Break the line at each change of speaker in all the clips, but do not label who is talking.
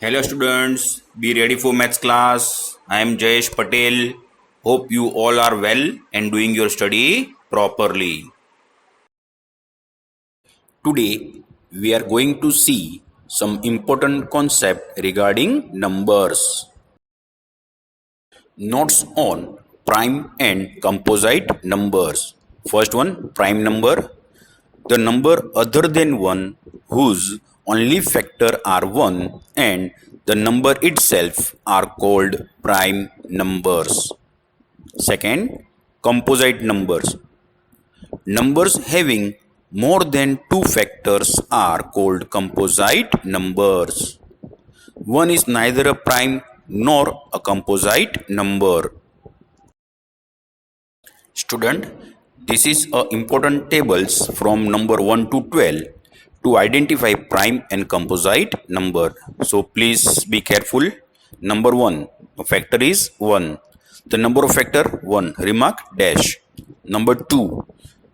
Hello students, be ready for maths class. I am Jayesh Patel. Hope you all are well and doing your study properly. Today we are going to see some important concept regarding numbers. Notes on prime and composite numbers. First one, prime number. The number other than 1 whose only factor are 1 and the number itself are called prime numbers. Second, composite numbers. Numbers having more than 2 factors are called composite numbers. One is neither a prime nor a composite number. Student, this is a important tables from number 1 to 12 to identify prime and composite number. So please be careful. Number 1, a factor is 1. The number of factor 1, remark dash. Number 2,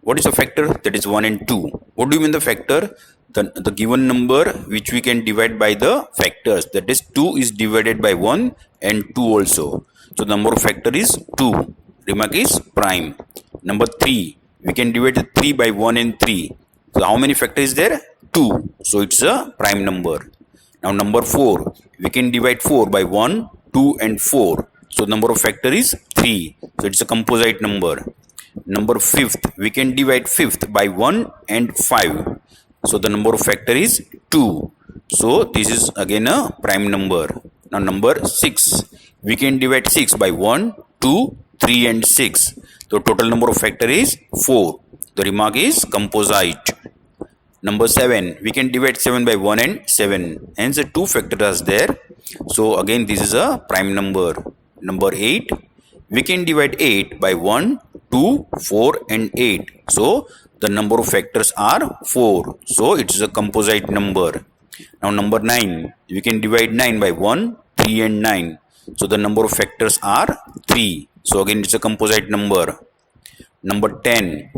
what is a factor? That is 1 and 2. What do you mean the factor? The given number which we can divide by the factors, that is 2 is divided by 1 and 2 also. So the number of factor is 2. Remark is prime. Number 3, we can divide 3 by 1 and 3. So how many factor is there? 2. So it's a prime number. Now number 4, we can divide 4 by 1, 2 and 4. So number of factor is 3. So it's a composite number. Number 5th, we can divide 5th by 1 and 5. So the number of factor is 2. So this is again a prime number. Now number 6, we can divide 6 by 1, 2, 3 and 6. So total number of factor is 4. The remark is composite. Number 7, we can divide 7 by 1 and 7. Hence the 2 factors are there. So again this is a prime number. Number 8, we can divide 8 by 1, 2, 4 and 8. So the number of factors are 4. So it is a composite number. Now number 9, we can divide 9 by 1, 3 and 9. So the number of factors are 3. So again it's a composite number. Number 10,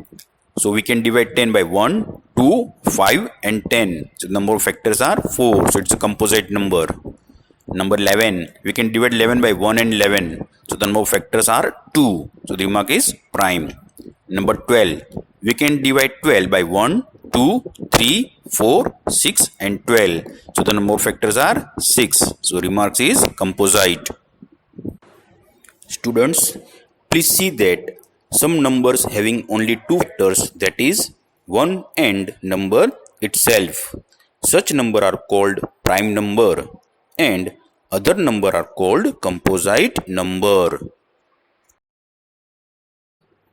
so we can divide 10 by 1, 2, 5 and 10. So the number of factors are 4. So it's a composite number. Number 11, we can divide 11 by 1 and 11. So the number of factors are 2. So the remark is prime. Number 12, we can divide 12 by 1, 2, 3, 4, 6 and 12. So the number of factors are 6. So remark is composite. Students, please see that some numbers having only 2 factors, that is 1 and number itself. Such number are called prime number and other number are called composite number.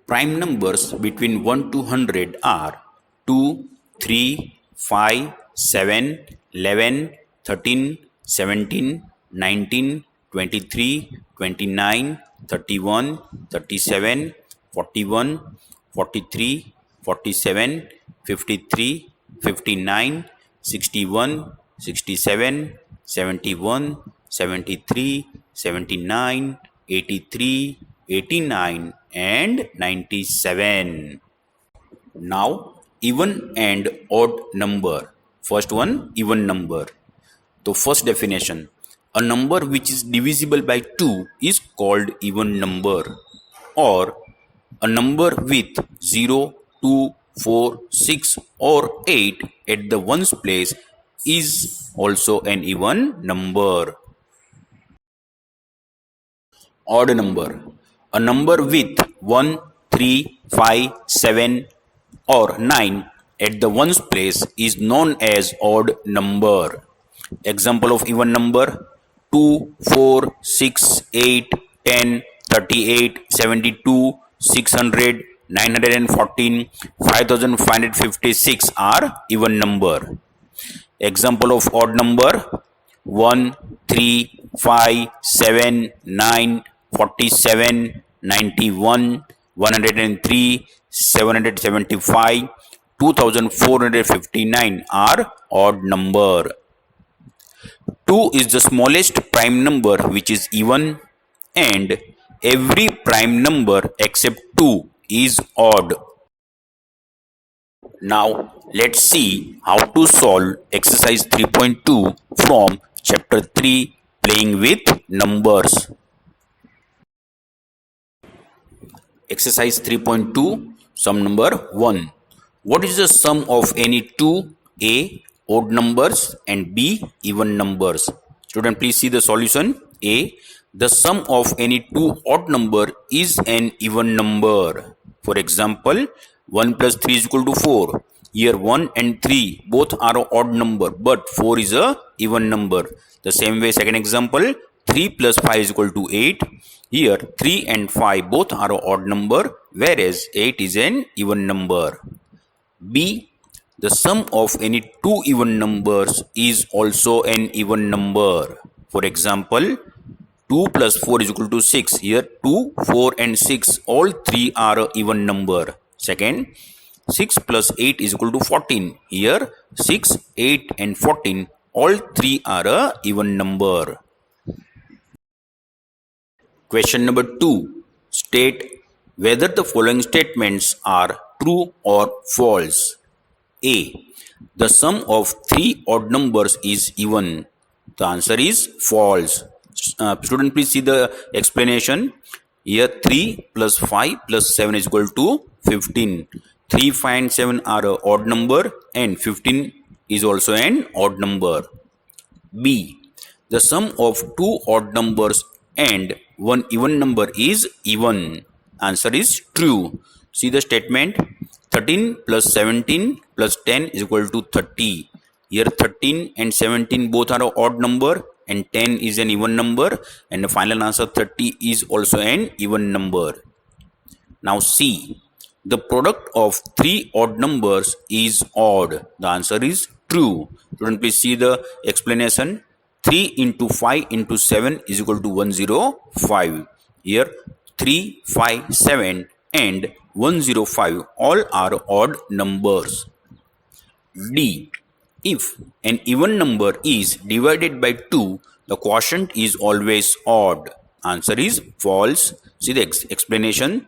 Prime numbers between 1 to 100 are 2, 3, 5, 7, 11, 13, 17, 19, 23, 29, 31, 37, 41, 43, 47, 53, 59, 61, 67, 71, 73, 79, 83, 89 and 97. Now even and odd number. First one, even number. The first definition, a number which is divisible by 2 is called even number, or a number with 0, 2, 4, 6 or 8 at the ones place is also an even number. Odd number, a number with 1, 3, 5, 7 or 9 at the ones place is known as odd number. Example of even number, 2, 4, 6, 8, 10, 38, 72, 600, 914, 5556 are even number. Example of odd number, 1, 3, 5, 7, 9, 47, 91, 103, 775, 2459 are odd number. 2 is the smallest prime number which is even, and every prime number except 2 is odd. Now let's see how to solve exercise 3.2 from Chapter 3, Playing with Numbers. Exercise 3.2, sum number 1. What is the sum of any two A odd numbers and B even numbers? Student, please see the solution. A. The sum of any two odd number is an even number. For example, 1 plus 3 is equal to 4. Here 1 and 3 both are an odd number, but 4 is a even number. The same way, second example, 3 plus 5 is equal to 8. Here 3 and 5 both are an odd number, whereas 8 is an even number. B. The sum of any two even numbers is also an even number. For example, 2 plus 4 is equal to 6. Here 2, 4 and 6 all three are an even number. Second, 6 plus 8 is equal to 14. Here 6, 8 and 14 all three are an even number. Question number 2. State whether the following statements are true or false. A. The sum of three odd numbers is even. The answer is false. Student, please see the explanation. Here 3 plus 5 plus 7 is equal to 15. 3, 5 and 7 are an odd number and 15 is also an odd number. B. The sum of two odd numbers and one even number is even. Answer is true. See the statement. 13 plus 17 plus 10 is equal to 30. Here 13 and 17 both are an odd number and 10 is an even number, and the final answer 30 is also an even number. Now C. The product of three odd numbers is odd. The answer is true. Student, please see the explanation. 3 into 5 into 7 is equal to 105. Here 3, 5, 7 and 105 all are odd numbers. D. If an even number is divided by 2, the quotient is always odd. Answer is false. See the explanation.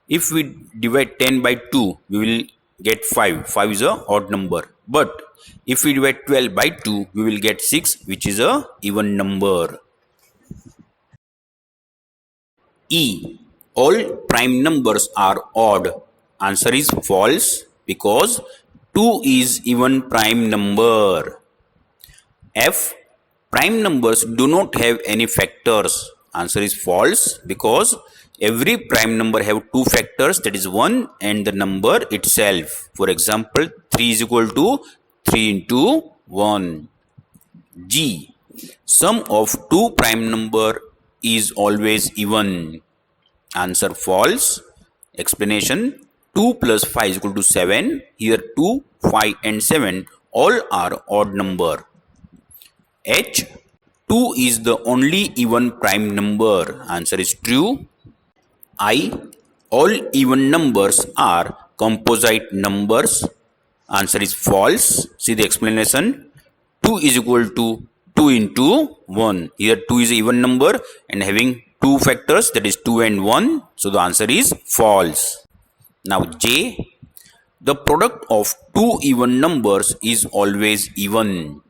If we divide 10 by 2, we will get 5. 5 is an odd number. But if we divide 12 by 2, we will get 6, which is an even number. E. All prime numbers are odd. Answer is false because 2 is even prime number. F. Prime numbers do not have any factors. Answer is false because every prime number have two factors, that is 1 and the number itself. For example, 3 is equal to 3 into 1. G. Sum of two prime number is always even. Answer false. Explanation. 2 plus 5 is equal to 7. Here 2, 5 and 7 all are odd number. H. 2 is the only even prime number. Answer is true. I. All even numbers are composite numbers. Answer is false. See the explanation. 2 is equal to 2 into 1. Here 2 is an even number and having two factors, that is 2 and 1. So the answer is false. Now J. The product of two even numbers is always even.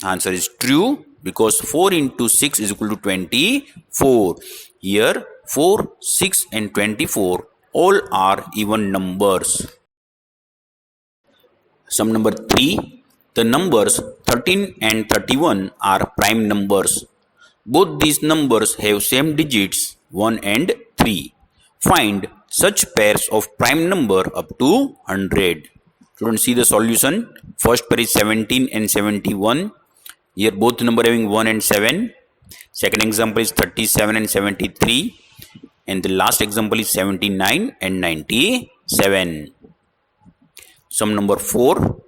Answer is true because 4 into 6 is equal to 24. Here 4, 6 and 24 all are even numbers. Sum number 3. The numbers 13 and 31 are prime numbers. Both these numbers have same digits 1 and 3. Find such pairs of prime number up to 100. Students, see the solution. First pair is 17 and 71. Here both number having 1 and 7. Second example is 37 and 73. And the last example is 79 and 97. Sum number 4.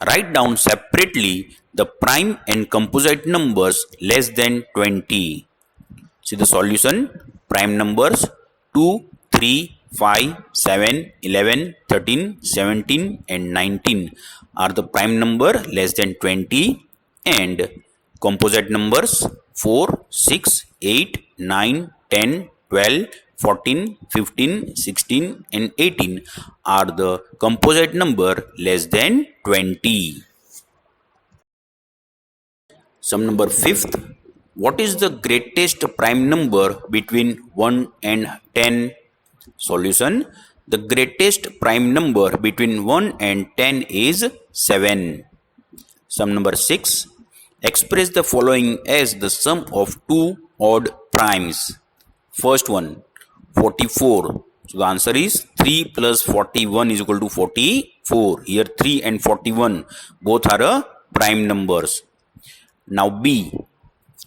Write down separately the prime and composite numbers less than 20. See the solution. Prime numbers 2, 3, 5, 7, 11, 13, 17 and 19 are the prime number less than 20, and composite numbers 4, 6, 8, 9, 10, 12, 14, 15, 16 and 18 are the composite number less than 20. Sum number fifth. What is the greatest prime number between 1 and 10? Solution. The greatest prime number between 1 and 10 is 7. Sum number 6. Express the following as the sum of two odd primes. First one, 44. So the answer is 3 plus 41 is equal to 44. Here 3 and 41 both are prime numbers. Now B,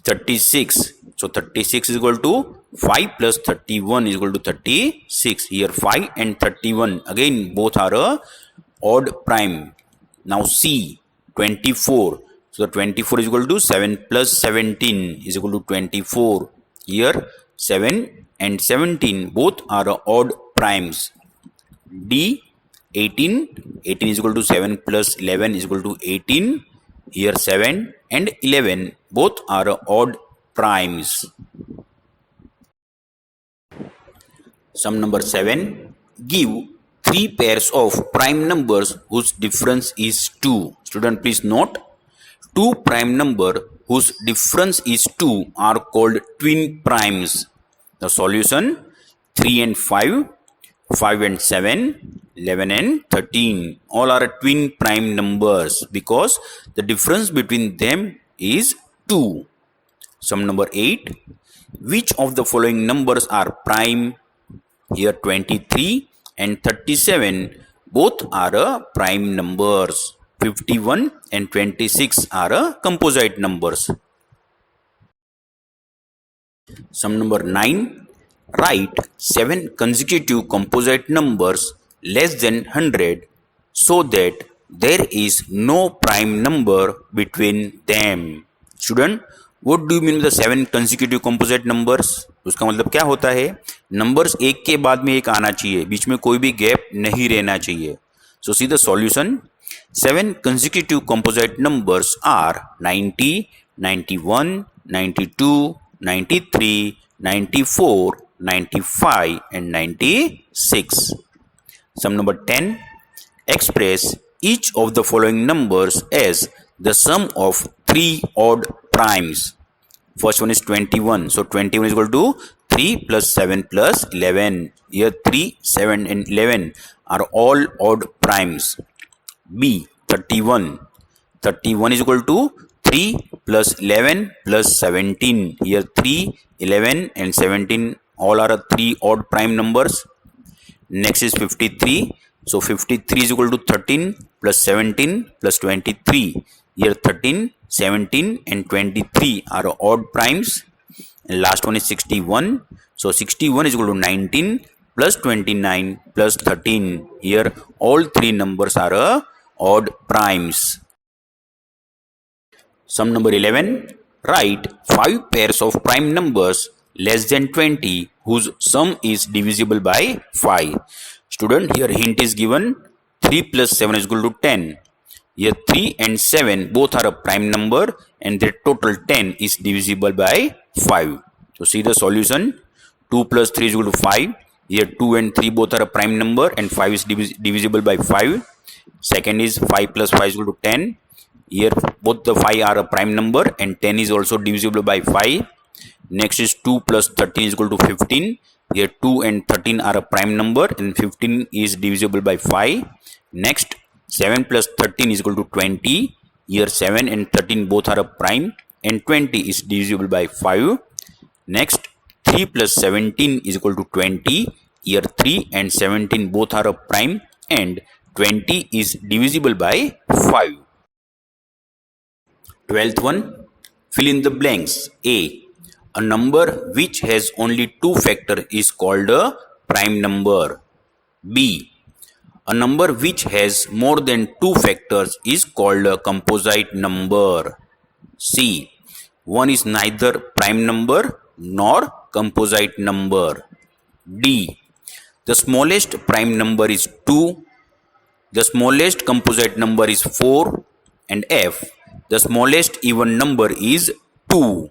36. So 36 is equal to 5 plus 31 is equal to 36. Here 5 and 31 again both are odd prime. Now C, 24. So 24 is equal to 7 plus 17 is equal to 24. Here 7 and 17 both are odd primes. D, 18. 18 is equal to 7 plus 11 is equal to 18. Here 7 and 11 both are odd primes. Sum number 7. Give 3 pairs of prime numbers whose difference is 2. Student, please note, 2 prime number whose difference is 2 are called twin primes. The solution: 3 and 5, 5 and 7, 11 and 13. All are twin prime numbers because the difference between them is 2. Sum number 8. Which of the following numbers are prime? Here 23 and 37 both are prime numbers. 51 and 26 are composite numbers. Sum number 9. Write 7 consecutive composite numbers less than 100 so that there is no prime number between them. Student, what do you mean by the 7 consecutive composite numbers? उसका मतलब क्या होता है? Numbers एक के बाद में एक आना चाहिए, बीच में कोई भी गैप नहीं रहना चाहिए. So see the solution. 7 consecutive composite numbers are 90, 91, 92, 93, 94, 95 and 96. Sum number 10. Express each of the following numbers as the sum of 3 odd primes. First one is 21. So 21 is equal to 3 plus 7 plus 11. Here 3, 7 and 11 are all odd primes. B, 31. 31 is equal to 3 plus 11 plus 17. Here 3, 11 and 17 all are 3 odd prime numbers. Next is 53. So 53 is equal to 13 plus 17 plus 23. Here 13, 17 and 23 are odd primes. And last one is 61. So 61 is equal to 19 plus 29 plus 13. Here all 3 numbers are odd primes. Sum number 11. Write 5 pairs of prime numbers less than 20 whose sum is divisible by 5. Student, here hint is given. 3 plus 7 is equal to 10. Here 3 and 7 both are a prime number and their total 10 is divisible by 5. So see the solution. 2 plus 3 is equal to 5. Here 2 and 3 both are a prime number and 5 is divisible by 5. Second is 5 plus 5 is equal to 10. Here both the 5 are a prime number and 10 is also divisible by 5. Next is 2 plus 13 is equal to 15. Here 2 and 13 are a prime number and 15 is divisible by 5. Next, 7 plus 13 is equal to 20. Here 7 and 13 both are a prime and 20 is divisible by 5. Next, 3 plus 17 is equal to 20. Here 3 and 17 both are a prime and 20 is divisible by 5. 12th one. Fill in the blanks. A number which has only 2 factors is called a prime number. B. A number which has more than 2 factors is called a composite number. C. One is neither prime number nor composite number. D. The smallest prime number is 2. The smallest composite number is 4. And F. The smallest even number is 2.